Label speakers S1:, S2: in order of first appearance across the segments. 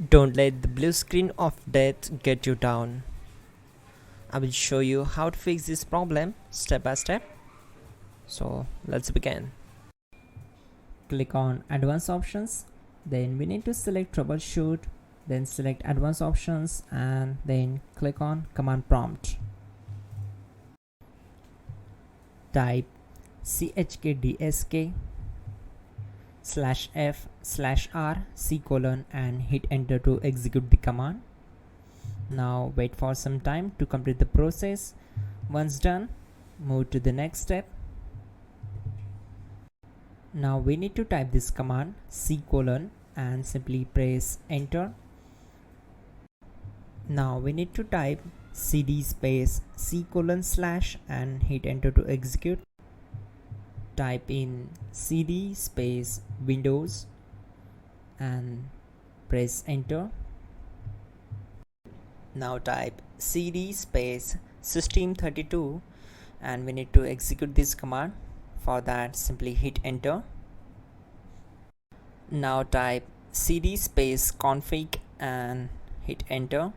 S1: Don't let the blue screen of death get you down. I will show you how to fix this problem step by step. So let's begin. Click on advanced options, then we need to select troubleshoot, then select advanced options and then click on command prompt. Type chkdsk /f/r and hit enter to execute the command. Now wait for some time to complete the process. Once done, move to the next step. Now we need to type this command and simply press enter. Now we need to type cd space // and hit enter to execute. Type in cd space Windows and press enter. Now type cd space system32 and we need to execute this command. For that, simply hit enter. Now type cd space config and hit enter.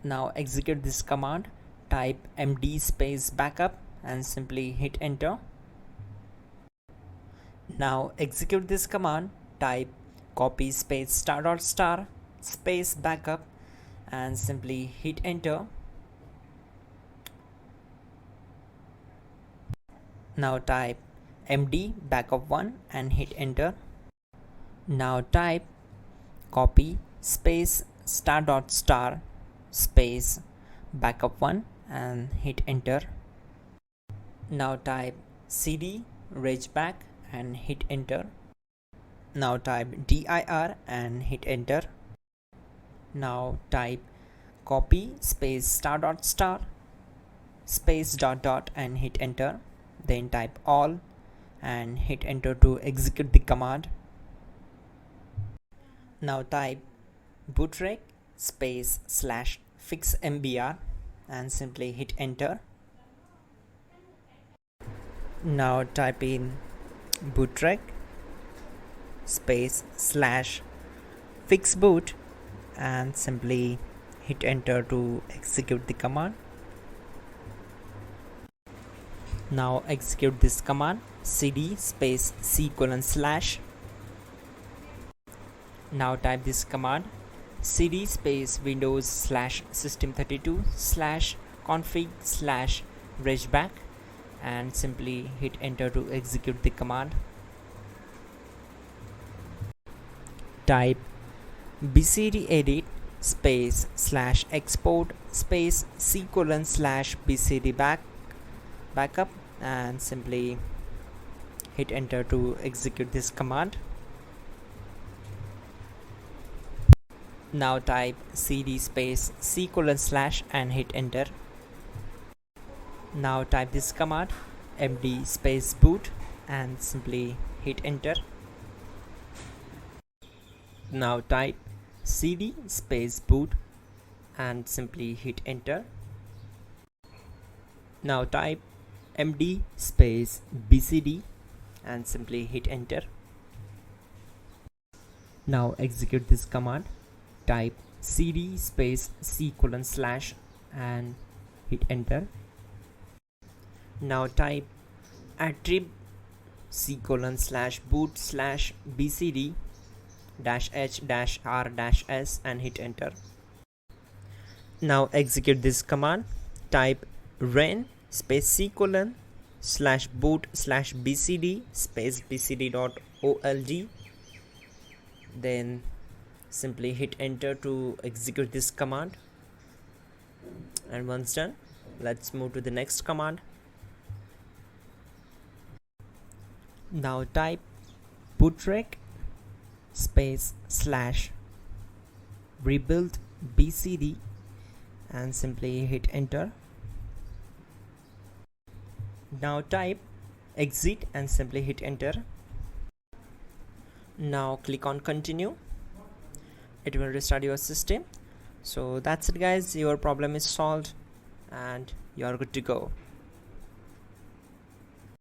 S1: Now execute this command. Type md space backup and simply hit enter. Now execute this command. Type copy space *** space backup and simply hit enter. Now type md backup1 and hit enter. Now type copy space ** space backup1 and hit enter. Now type cd regback and hit enter. Now type dir and hit enter. Now type copy space ** space ... and hit enter. Then type all and hit enter to execute the command. Now type bootrec space /fixmbr and simply hit enter. Now type in bootrec space /fixboot and simply hit enter to execute the command. Now execute this command cd space /. Now type this command cd space Windows /system32 /config /regback and simply hit enter to execute the command. Type bcd edit space /export space C:/bcd backup and simply hit enter to execute this command. Now type cd space C:/ and hit enter. Now type this command md space boot and simply hit enter. Now type cd space boot and simply hit enter. Now type md space bcd and simply hit enter. Now execute this command. Type cd space C:/ and hit enter. Now type attrib C:/boot /bcd -h-r-s and hit enter. Now execute this command. Type ren space C:/boot /bcd space bcd.old. Then simply hit enter to execute this command. And once done, let's move to the next command. Now type bootrec space /rebuild bcd and simply hit enter. Now type exit and simply hit enter. Now click on continue. It will restart your system. So that's it guys, your problem is solved and you are good to go.